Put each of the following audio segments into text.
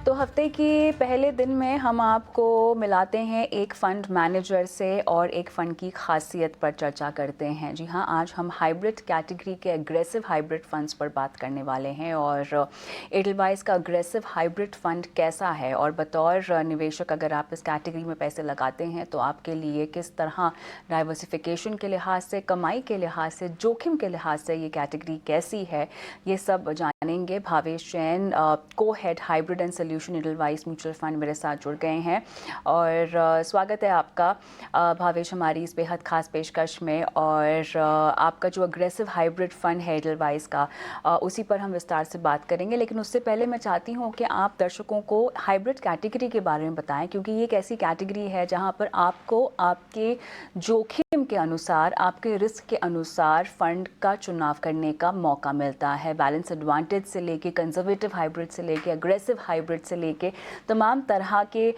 तो हफ्ते के पहले दिन में हम आपको मिलाते हैं एक फ़ंड मैनेजर से और एक फ़ंड की खासियत पर चर्चा करते हैं। जी हाँ, आज हम हाइब्रिड कैटेगरी के एग्रेसिव हाइब्रिड फ़ंड्स पर बात करने वाले हैं और एडलवाइस का एग्रेसिव हाइब्रिड फ़ंड कैसा है और बतौर निवेशक अगर आप इस कैटेगरी में पैसे लगाते हैं तो आपके लिए किस तरह डाइवर्सिफिकेशन के लिहाज से, कमाई के लिहाज से, जोखिम के लिहाज से ये कैटेगरी कैसी है, ये सब जानेंगे। भावेश जैन, को head hybrid and solution Edelweiss mutual fund, मेरे साथ जुड़ गए हैं और स्वागत है आपका भावेश हमारी इस बेहद खास पेशकश में। और आपका जो अग्रेसिव हाइब्रिड फंड है एडलवाइस का, उसी पर हम विस्तार से बात करेंगे। लेकिन उससे पहले मैं चाहती हूँ कि आप दर्शकों को हाइब्रिड कैटेगरी के बारे में बताएं, क्योंकि ये एक ऐसी कैटेगरी है जहाँ पर आपको आपके जोखिम के अनुसार, आपके रिस्क के अनुसार फंड का चुनाव करने का मौका मिलता है। बैलेंस एडवांटेज से लेके कंजर्वेटिव हाइब्रिड से लेके अग्रेसिव हाइब्रिड से लेके तमाम तरह के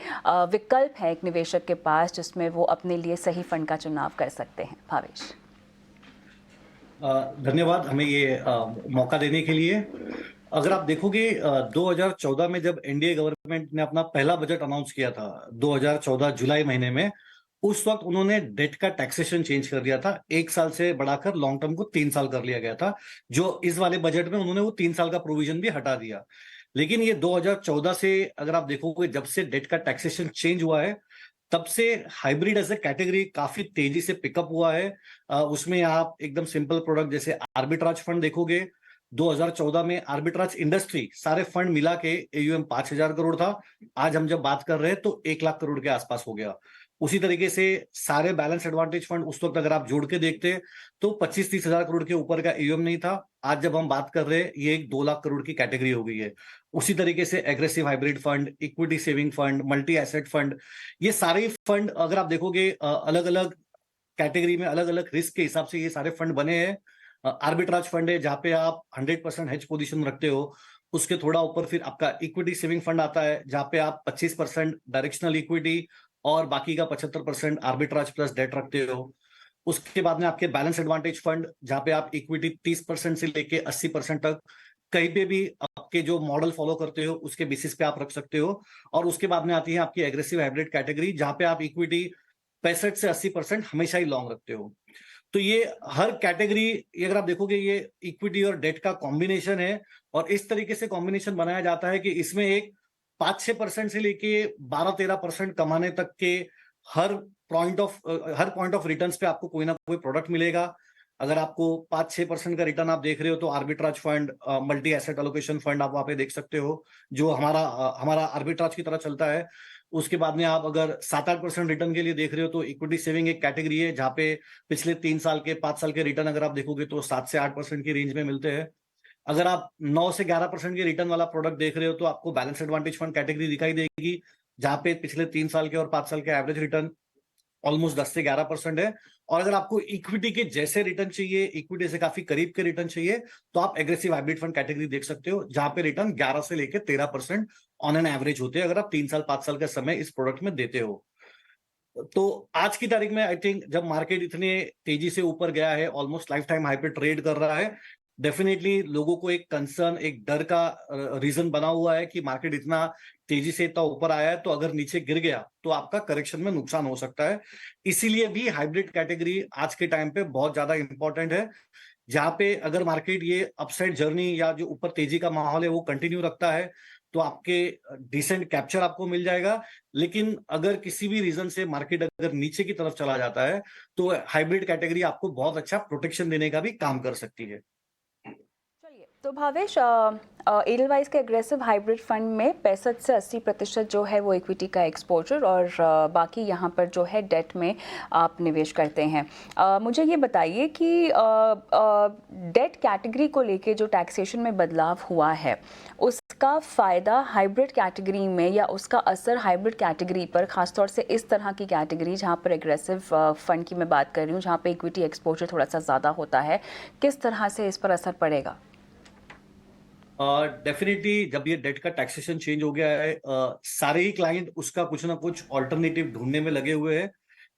विकल्प हैं एक निवेशक के पास, जिसमें वो अपने लिए सही फंड का चुनाव कर सकते हैं। भावेश, धन्यवाद हमें ये मौका देने के लिए। अगर आप देखोगे 2014 में जब एनडीए गवर्नमेंट ने अपना पहला बजट अनाउंस किया था 2014 जुलाई महीने में, उस वक्त उन्होंने डेट का टैक्सेशन चेंज कर दिया था। 1 साल से बढ़ाकर लॉन्ग टर्म को 3 साल कर लिया गया था, जो इस वाले बजट में उन्होंने वो 3 साल का प्रोविजन भी हटा दिया। लेकिन ये 2014 से अगर आप देखोगे, जब से डेट का टैक्सेशन चेंज हुआ है, तब से हाइब्रिड एज ए कैटेगरी काफी तेजी से पिकअप हुआ है। उसमें आप एकदम सिंपल प्रोडक्ट जैसे आर्बिट्राज फंड देखोगे। 2014 में आर्बिट्राज इंडस्ट्री सारे फंड मिला के एयूएम 5,000 करोड़ था। आज हम जब बात कर रहे हैं तो 1 लाख करोड़ के आसपास हो गया। उसी तरीके से सारे बैलेंस एडवांटेज फंड उस वक्त अगर आप जोड़ के देखते तो 25-30 हजार करोड़ के ऊपर का एयूएम नहीं था। आज जब हम बात कर रहे हैं, ये एक 2 लाख करोड़ की कैटेगरी हो गई है। उसी तरीके से aggressive hybrid fund, equity saving fund, multi asset fund, ये सारे फंड अगर आप देखोगे अलग अलग कैटेगरी में अलग अलग रिस्क के हिसाब से ये सारे फंड बने हैं। आर्बिट्राज फंड है जहां पे आप 100% हेज पोजीशन रखते हो। उसके थोड़ा ऊपर फिर आपका इक्विटी सेविंग फंड आता है जहां पे आप 25% डायरेक्शनल इक्विटी और बाकी का 75% आर्बिट्राज प्लस डेट रखते हो। उसके बाद में आपके बैलेंस एडवांटेज फंड जहां पे आप इक्विटी 30% से लेके 80% तक कहीं पे भी आपके जो मॉडल फॉलो करते हो उसके बेसिस पे आप रख सकते हो। और उसके बाद में आती है आपकी एग्रेसिव हाइब्रिड कैटेगरी जहां पे आप इक्विटी 65 से 80% हमेशा ही लॉन्ग रखते हो। तो ये हर कैटेगरी, ये अगर आप देखोगे, ये इक्विटी और डेट का कॉम्बिनेशन है। और इस तरीके से कॉम्बिनेशन बनाया जाता है कि इसमें एक 5-6% से लेके 12-13% कमाने तक के हर हर पॉइंट ऑफ रिटर्न्स पे आपको कोई ना कोई प्रोडक्ट मिलेगा। अगर आपको 5-6% का रिटर्न आप देख रहे हो तो arbitrage fund, multi asset allocation fund आप वहां पे देख सकते हो, जो हमारा आर्बिट्राज की तरह चलता है। उसके बाद में आप अगर 7-8% रिटर्न के लिए देख रहे हो तो इक्विटी सेविंग एक कैटेगरी है जहां पे पिछले 3 साल के 5 साल के रिटर्न अगर आप देखोगे तो 7 से 8% की रेंज में मिलते हैं। अगर आप 9 से 11% के रिटर्न वाला प्रोडक्ट देख रहे हो तो आपको बैलेंस एडवांटेज फंड कैटेगरी दिखाई देगी, जहां पे पिछले 3 साल के और 5 साल के एवरेज रिटर्न ऑलमोस्ट 10 से 11% है। और अगर आपको इक्विटी के जैसे रिटर्न चाहिए, इक्विटी से काफी करीब के रिटर्न चाहिए, तो आप एग्रेसिव हाइब्रिड फंड कैटेगरी देख सकते हो जहां पे रिटर्न 11 से लेकर 13% ऑन एन एवरेज होते हैं अगर आप 3 साल 5 साल का समय इस प्रोडक्ट में देते हो। तो आज की तारीख में आई थिंक जब मार्केट इतने तेजी से ऊपर गया है, ऑलमोस्ट लाइफ टाइम हाई पे ट्रेड कर रहा है, डेफिनेटली लोगों को एक कंसर्न, एक डर का रीजन बना हुआ है कि मार्केट इतना तेजी से इतना ऊपर आया है तो अगर नीचे गिर गया तो आपका करेक्शन में नुकसान हो सकता है। इसीलिए भी हाइब्रिड कैटेगरी आज के टाइम पे बहुत ज्यादा इंपॉर्टेंट है, जहां पे अगर मार्केट ये अपसाइड जर्नी या जो ऊपर तेजी का माहौल है वो कंटिन्यू रखता है तो आपके डिसेंट कैप्चर आपको मिल जाएगा। लेकिन अगर किसी भी रीजन से मार्केट अगर नीचे की तरफ चला जाता है तो हाइब्रिड कैटेगरी आपको बहुत अच्छा प्रोटेक्शन देने का भी काम कर सकती है। चलिए, तो भावेश, एडलवाइस के एग्रेसिव हाइब्रिड फंड में 65 से 80% जो है वो इक्विटी का एक्सपोजर और बाकी यहाँ पर जो है डेट में आप निवेश करते हैं। मुझे ये बताइए कि डेट कैटेगरी को लेके जो टैक्सेशन में बदलाव हुआ है, उसका फ़ायदा हाइब्रिड कैटेगरी में या उसका असर हाइब्रिड कैटेगरी पर, ख़ासतौर से इस तरह की कैटेगरी जहाँ पर एग्रेसिव फंड की मैं बात कर रही हूँ, जहाँ पे इक्विटी एक्सपोजर थोड़ा सा ज़्यादा होता है, किस तरह से इस पर असर पड़ेगा? डेफिनेटली जब ये डेट का टैक्सेशन चेंज हो गया है, सारे ही क्लाइंट उसका कुछ ना कुछ ऑल्टरनेटिव ढूंढने में लगे हुए हैं।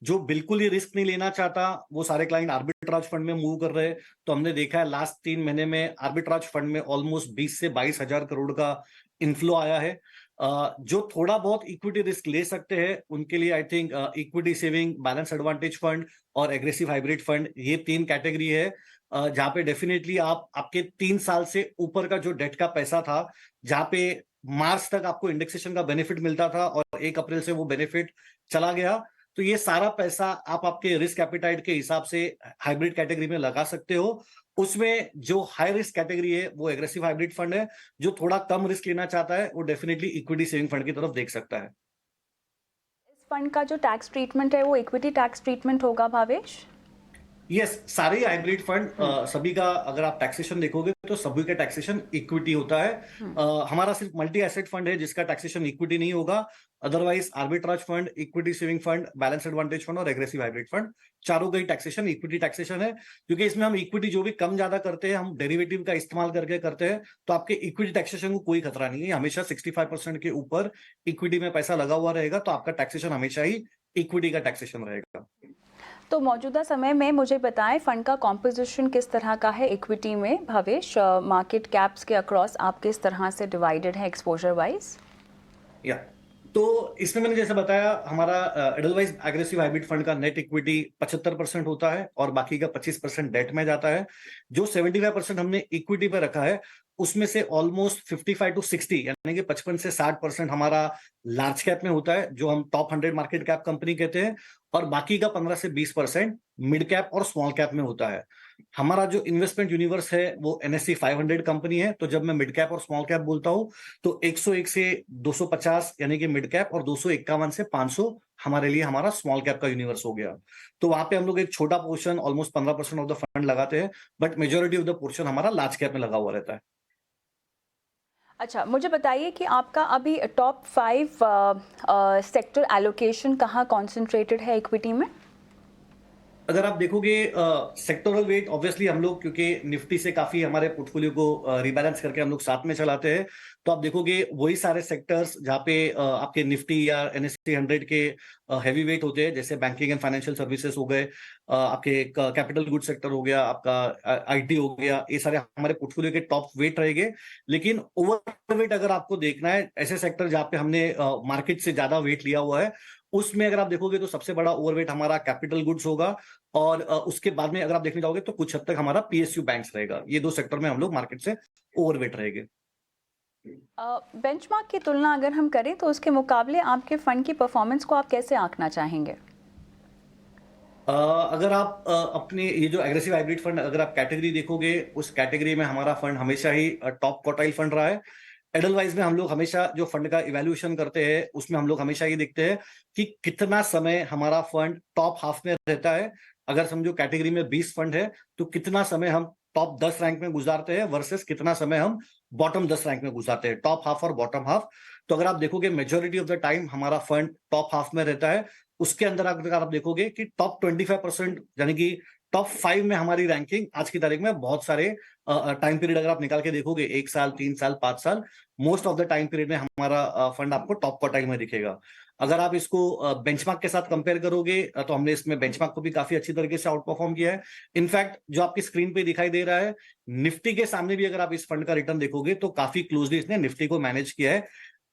जो बिल्कुल ही रिस्क नहीं लेना चाहता वो सारे क्लाइंट आर्बिट्राज फंड में मूव कर रहे हैं। तो हमने देखा है लास्ट 3 महीने में आर्बिट्राज फंड में ऑलमोस्ट 20 से 22 हजार करोड़ का इनफ्लो आया है। जो थोड़ा बहुत इक्विटी रिस्क ले सकते हैं उनके लिए I think equity saving, balance advantage fund और एग्रेसिव हाइब्रिड फंड, ये 3 कैटेगरी है जहाँ पे डेफिनेटली आप आपके 3 साल से ऊपर का जो डेट का पैसा था, जहाँ पे मार्च तक आपको इंडेक्सेशन का बेनिफिट मिलता था और 1 अप्रैल से वो बेनिफिट चला गया, तो ये सारा पैसा आप आपके रिस्क एपिटाइट के हिसाब से हाइब्रिड कैटेगरी में लगा सकते हो। उसमें जो हाई रिस्क कैटेगरी है वो एग्रेसिव हाइब्रिड फंड है। जो थोड़ा कम रिस्क लेना चाहता है वो डेफिनेटली इक्विटी सेविंग फंड की तरफ देख सकता है। इस फंड का जो टैक्स ट्रीटमेंट है वो इक्विटी टैक्स ट्रीटमेंट होगा भावेश? यस, सारे हाइब्रिड फंड सभी का अगर आप टैक्सेशन देखोगे तो सभी का टैक्सेशन इक्विटी होता है। हमारा सिर्फ मल्टी एसेट फंड है जिसका टैक्सेशन इक्विटी नहीं होगा। Otherwise arbitrage fund, equity saving fund, balance advantage fund और एग्रेसिव हाइब्रिड फंड, चारों का ही टैक्सेशन इक्विटी टैक्सेशन है। क्योंकि इसमें हम इक्विटी जो भी कम ज्यादा करते हैं हम डेरिवेटिव का इस्तेमाल करके करते हैं, तो आपके इक्विटी टैक्सेशन को कोई खतरा नहीं है। हमेशा 65% के ऊपर इक्विटी में पैसा लगा हुआ रहेगा, तो आपका टैक्सेशन हमेशा ही इक्विटी का टैक्सेशन रहेगा। तो मौजूदा समय में मुझे बताएं फंड का कॉम्पोजिशन किस तरह का है इक्विटी में भवेश? मार्केट कैप्स के अक्रॉस आप किस तरह से डिवाइडेड है एक्सपोजर वाइज? या तो इसमें मैंने जैसे बताया हमारा एडलवाइज एग्रेसिव हाइब्रिड फंड का नेट इक्विटी 75% होता है और बाकी का 25% डेट में जाता है। जो 75% हमने इक्विटी पे रखा है उसमें से ऑलमोस्ट 55 टू 60 यानी कि 55 से 60% हमारा लार्ज कैप में होता है जो हम टॉप 100 मार्केट कैप कंपनी कहते हैं, और बाकी का 15 से 20% मिड कैप और स्मॉल कैप में होता है। हमारा जो इन्वेस्टमेंट यूनिवर्स है वो NSE 500 कंपनी है, तो जब मैं मिड कैप और स्मॉल कैप बोलता हूं तो 101 से 250 यानी कि मिड कैप और 251 से 500 हमारे लिए हमारा स्मॉल कैप का यूनिवर्स हो गया। तो वहां पे हम लोग एक छोटा portion almost 15% of the fund लगाते हैं, but majority of the portion हमारा लार्ज कैप में लगा हुआ रहता है। अच्छा, मुझे बताइए कि आपका अभी टॉप 5 सेक्टर एलोकेशन कहाँ कॉन्सेंट्रेटेड है इक्विटी में? अगर आप देखोगे सेक्टोरल वेट, ऑब्वियसली हम लोग क्योंकि निफ्टी से काफी हमारे पोर्टफोलियो को रिबैलेंस करके हम लोग साथ में चलाते हैं, तो आप देखोगे वही सारे सेक्टर्स जहाँ पे आपके निफ्टी या NSE 100 के हैवी वेट होते हैं, जैसे बैंकिंग एंड फाइनेंशियल सर्विसेज हो गए, आपके कैपिटल गुड सेक्टर हो गया, आपका IT हो गया, ये सारे हमारे पोर्टफोलियो के टॉप वेट रहेंगे। लेकिन ओवर वेट अगर आपको देखना है ऐसे सेक्टर जहाँ पे हमने मार्केट से ज्यादा वेट लिया हुआ है, उसमें अगर आप देखोगे तो सबसे बड़ा ओवरवेट हमारा कैपिटल गुड्स होगा, और उसके बाद में अगर आप देखने जाओगे तो कुछ हद तक हमारा PSU बैंक्स रहेगा। ये 2 सेक्टर में हम लोग मार्केट से ओवरवेट रहेंगे। बेंचमार्क की तुलना अगर हम करें तो उसके मुकाबले आपके फंड की परफॉर्मेंस को आप कैसे आंकना चाहेंगे? अगर आप अपने ये जो एग्रेसिव हाइब्रिड फंड अगर आप कैटेगरी देखोगे, उस कैटेगरी में हमारा फंड हमेशा ही टॉप क्वार्टाइल फंड रहा है। एडलवाइज में हम लोग हमेशा जो फंड का इवैल्यूएशन करते हैं उसमें हम लोग हमेशा ये देखते हैं कि कितना समय हमारा फंड टॉप हाफ में रहता है। अगर समझो कैटेगरी में 20 फंड है तो कितना समय हम टॉप 10 रैंक में गुजारते हैं वर्सेस कितना समय हम बॉटम 10 रैंक में गुजारते हैं, टॉप हाफ और बॉटम हाफ। तो अगर आप देखोगे मेजोरिटी ऑफ द टाइम हमारा फंड टॉप हाफ में रहता है। उसके अंदर अगर आप देखोगे कि टॉप 25% यानी कि टॉप 5 में हमारी रैंकिंग आज की तारीख में बहुत सारे टाइम पीरियड अगर आप निकाल के देखोगे, 1 साल, 3 साल, 5 साल, most of the time period में हमारा फंड आपको टॉप क्वार्टाइल में दिखेगा। अगर आप इसको बेंचमार्क के साथ कंपेयर करोगे तो हमने इसमें बेंचमार्क को भी काफी अच्छी तरीके से आउट परफॉर्म किया है। इनफैक्ट जो आपकी स्क्रीन पे दिखाई दे रहा है, निफ्टी के सामने भी अगर आप इस फंड का रिटर्न देखोगे तो काफी क्लोजली इसने निफ्टी को मैनेज किया है।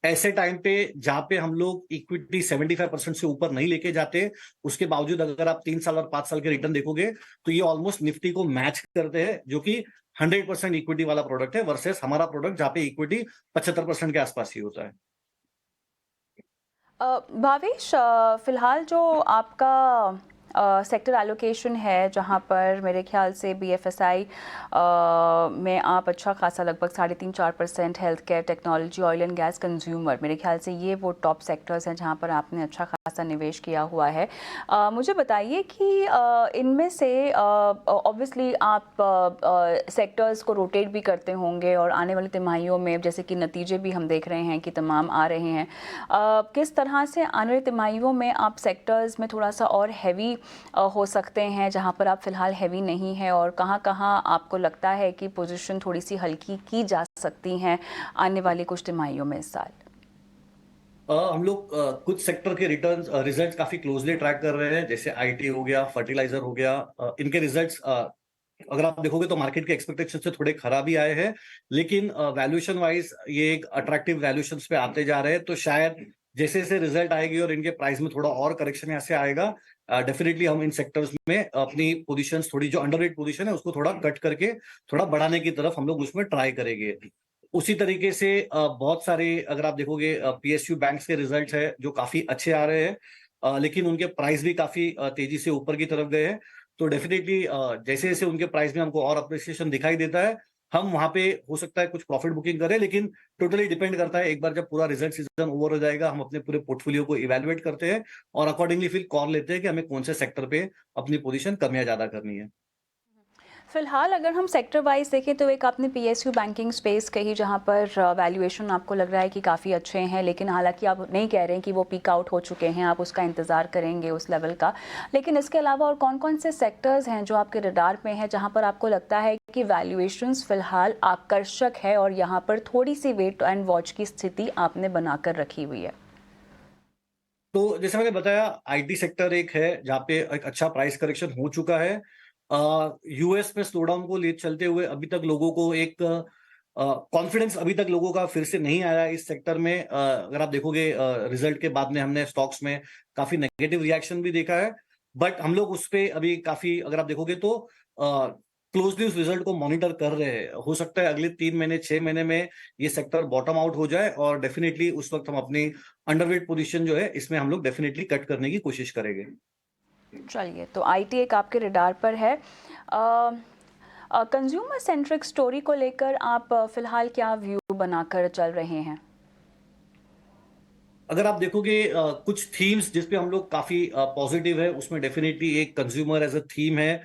ऐसे टाइम पे जहां पे हम लोग इक्विटी 75% से ऊपर नहीं लेके जाते, उसके बावजूद अगर आप 3 साल और 5 साल के रिटर्न देखोगे तो ये ऑलमोस्ट निफ्टी को मैच करते हैं, जो कि 100% इक्विटी वाला प्रोडक्ट है वर्सेस हमारा प्रोडक्ट जहां पे इक्विटी 75% के आसपास ही होता है। भावेश, फिलहाल जो आपका सेक्टर एलोकेशन है जहाँ पर मेरे ख्याल से BFSI में आप अच्छा खासा लगभग 3.5-4% health care, technology, oil and gas, consumer, मेरे ख्याल से ये वो टॉप सेक्टर्स हैं जहाँ पर आपने अच्छा खासा निवेश किया हुआ है। मुझे बताइए कि इनमें से ऑब्वियसली आप सेक्टर्स को रोटेट भी करते होंगे और आने वाली तिमाहियों में जैसे कि नतीजे भी हम देख रहे हैं कि तमाम आ रहे हैं, किस तरह से आने वाली तिमाहियों में आप सेक्टर्स में थोड़ा सा और हैवी हो सकते हैं जहां पर आप फिलहाल हैवी नहीं है, और कहां कहां आपको लगता है कि पोजीशन थोड़ी सी हल्की की जा सकती हैं आने वाली कुछ तिमाहियों में इस साल? हम लोग कुछ सेक्टर के रिटर्न्स रिजल्ट्स काफी क्लोजली ट्रैक कर रहे हैं, जैसे IT हो गया, फर्टिलाइजर हो गया, इनके रिजल्ट्स अगर आप देखोगे तो मार्केट के एक्सपेक्टेशन से थोड़े खराब ही आए हैं, लेकिन वैल्यूएशन वाइज ये एक अट्रैक्टिव वैल्यूएशंस पे आते जा रहे हैं। तो शायद जैसे जैसे रिजल्ट आएगी और इनके प्राइस में थोड़ा और करेक्शन यहाँ से आएगा, डेफिनेटली हम इन सेक्टर्स में अपनी पोजीशंस थोड़ी जो अंडररेट पोजीशन है उसको थोड़ा कट करके थोड़ा बढ़ाने की तरफ हम लोग उसमें ट्राई करेंगे। उसी तरीके से बहुत सारे अगर आप देखोगे पीएसयू बैंक्स के रिजल्ट है जो काफी अच्छे आ रहे हैं, लेकिन उनके प्राइस भी काफी तेजी से ऊपर की तरफ गए हैं। तो डेफिनेटली जैसे जैसे उनके प्राइस में हमको और अप्रिसिएशन दिखाई देता है, हम वहां पे हो सकता है कुछ प्रॉफिट बुकिंग करें, लेकिन टोटली डिपेंड करता है। एक बार जब पूरा रिजल्ट सीजन ओवर हो जाएगा, हम अपने पूरे पोर्टफोलियो को इवैल्यूएट करते हैं और अकॉर्डिंगली फिर कॉल लेते हैं कि हमें कौन से सेक्टर पे अपनी पोजीशन कम या ज्यादा करनी है। फिलहाल अगर हम सेक्टर वाइज देखें तो एक आपने पीएसयू बैंकिंग स्पेस कही जहां पर वैल्यूएशन आपको लग रहा है कि काफ़ी अच्छे हैं, लेकिन हालांकि आप नहीं कह रहे हैं कि वो पीक आउट हो चुके हैं, आप उसका इंतज़ार करेंगे उस लेवल का। लेकिन इसके अलावा और कौन कौन से सेक्टर्स हैं जो आपके रडार पे हैं जहां पर आपको लगता है कि वैल्यूएशंस फिलहाल आकर्षक है और यहाँ पर थोड़ी सी वेट एंड वॉच की स्थिति आपने बनाकर रखी हुई है? तो जैसे मैंने बताया, आईटी सेक्टर एक है जहाँ पे एक अच्छा प्राइस करेक्शन हो चुका है। यूएस में स्लोडाउन को ले चलते हुए अभी तक लोगों को एक कॉन्फिडेंस अभी तक लोगों का फिर से नहीं आया इस सेक्टर में। अगर आप देखोगे रिजल्ट के बाद में हमने स्टॉक्स में काफी नेगेटिव रिएक्शन भी देखा है, बट हम लोग उस पे अभी काफी अगर आप देखोगे तो क्लोजली उस रिजल्ट को मॉनिटर कर रहे हैं। हो सकता है अगले 3 महीने 6 महीने में ये सेक्टर बॉटम आउट हो जाए और डेफिनेटली उस वक्त हम अपनी अंडरवेट पोजीशन जो है इसमें हम लोग डेफिनेटली कट करने की कोशिश करेंगे। चलिए, तो आईटी एक आपके रडार पर है। कंज्यूमर सेंट्रिक स्टोरी को लेकर आप फिलहाल क्या व्यू बनाकर चल रहे हैं? अगर आप देखोगे कुछ थीम्स जिसपे हम लोग काफी पॉजिटिव है, उसमें डेफिनेटली एक कंज्यूमर एज अ थीम है।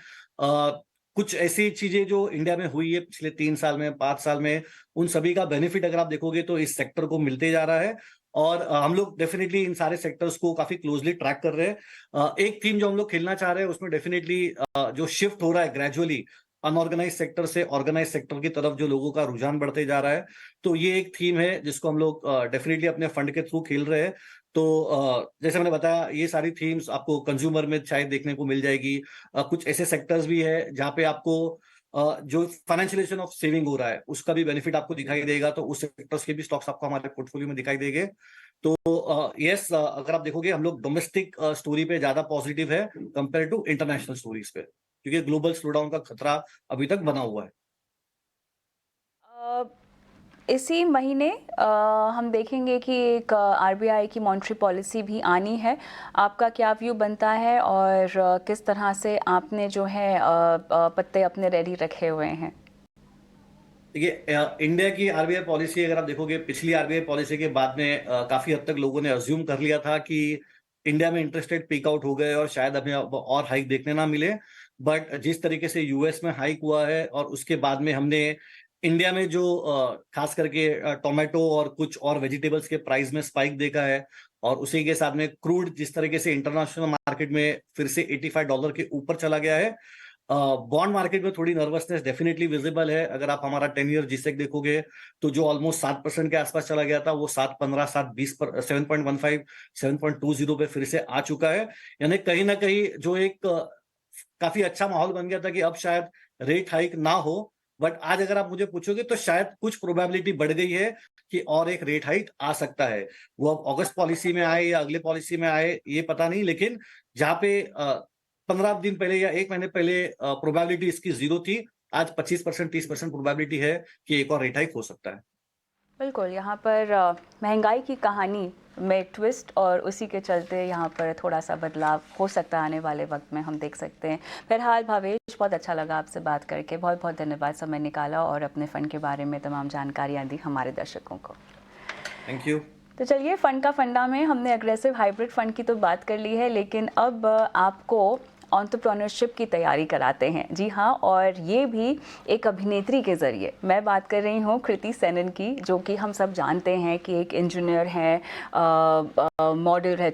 कुछ ऐसी चीजें जो इंडिया में हुई है पिछले 3 साल में 5 साल में, उन सभी का बेनिफिट अगर आप देखोगे तो इस सेक्टर को मिलते जा रहा है। और हम लोग डेफिनेटली इन सारे सेक्टर्स को काफी क्लोजली ट्रैक कर रहे हैं। एक थीम जो हम लोग खेलना चाह रहे हैं उसमें डेफिनेटली जो शिफ्ट हो रहा है ग्रेजुअली अनऑर्गेनाइज सेक्टर से ऑर्गेनाइज सेक्टर की तरफ, जो लोगों का रुझान बढ़ते जा रहा है, तो ये एक थीम है जिसको हम लोग डेफिनेटली अपने फंड के थ्रू खेल रहे हैं। तो जैसे मैंने बताया, ये सारी थीम्स आपको कंज्यूमर में शायद देखने को मिल जाएगी। कुछ ऐसे सेक्टर्स भी है जहाँ पे आपको जो फाइनेंशियलाइजेशन ऑफ सेविंग हो रहा है उसका भी बेनिफिट आपको दिखाई देगा, तो उस सेक्टर्स के भी स्टॉक्स आपको हमारे पोर्टफोलियो में दिखाई देंगे। तो यस, अगर आप देखोगे हम लोग डोमेस्टिक स्टोरी पे ज्यादा पॉजिटिव है कंपेयर टू इंटरनेशनल स्टोरीज पे, क्योंकि ग्लोबल स्लोडाउन का खतरा अभी तक बना हुआ है। अ, इसी महीने हम देखेंगे कि एक आरबीआई की मॉनेटरी पॉलिसी भी आनी है। आपका क्या व्यू बनता है और किस तरह से आपने जो है पत्ते अपने रेडी रखे हुए हैं? देखिए, इंडिया की आरबीआई पॉलिसी अगर आप देखोगे, पिछली आरबीआई पॉलिसी के बाद में काफी हद तक लोगों ने अज्यूम कर लिया था कि इंडिया में इंटरेस्ट रेट पीक आउट हो गए और शायद हमें अब और हाइक देखने ना मिले। बट जिस तरीके से यूएस में हाइक हुआ है और उसके बाद में हमने इंडिया में जो खास करके टोमेटो और कुछ और वेजिटेबल्स के प्राइस में स्पाइक देखा है, और उसी के साथ में क्रूड जिस तरीके से इंटरनेशनल मार्केट में फिर से $85 के ऊपर चला गया है, बॉन्ड मार्केट में थोड़ी नर्वसनेस डेफिनेटली विजिबल है। अगर आप हमारा 10 ईयर जीसेक देखोगे तो जो ऑलमोस्ट 7% के आसपास चला गया था, वो 7.15 7.20 पर 7.15 7.20 पे फिर से आ चुका है। यानी कहीं ना कहीं जो एक काफी अच्छा माहौल बन गया था कि अब शायद रेट हाइक ना हो। बट आज अगर आप मुझे पूछोगे तो शायद कुछ प्रोबेबिलिटी बढ़ गई है कि और एक रेट हाइक आ सकता है। वो अब अगस्त पॉलिसी में आए या अगले पॉलिसी में आए ये पता नहीं, लेकिन जहाँ पे 15 दिन पहले या 1 महीने पहले प्रोबेबिलिटी इसकी 0 थी, आज 25% 30% प्रोबेबिलिटी है कि एक और रेट हाइक हो सकता है। बिल्कुल, यहाँ पर महंगाई की कहानी में ट्विस्ट और उसी के चलते यहाँ पर थोड़ा सा बदलाव हो सकता है आने वाले वक्त में, हम देख सकते हैं। फिलहाल भावेश, बहुत अच्छा लगा आपसे बात करके, बहुत बहुत धन्यवाद समय निकाला और अपने फ़ंड के बारे में तमाम जानकारियाँ दी हमारे दर्शकों को। Thank you. तो चलिए, फ़ंड का फंडा में हमने अग्रेसिव हाइब्रिड फ़ंड की तो बात कर ली है, लेकिन अब आपको एंटरप्रेन्योरशिप की तैयारी कराते हैं। जी हाँ, और ये भी एक अभिनेत्री के ज़रिए। मैं बात कर रही हूँ कृति सेनन की, जो कि हम सब जानते हैं कि एक इंजीनियर हैं, मॉडल रह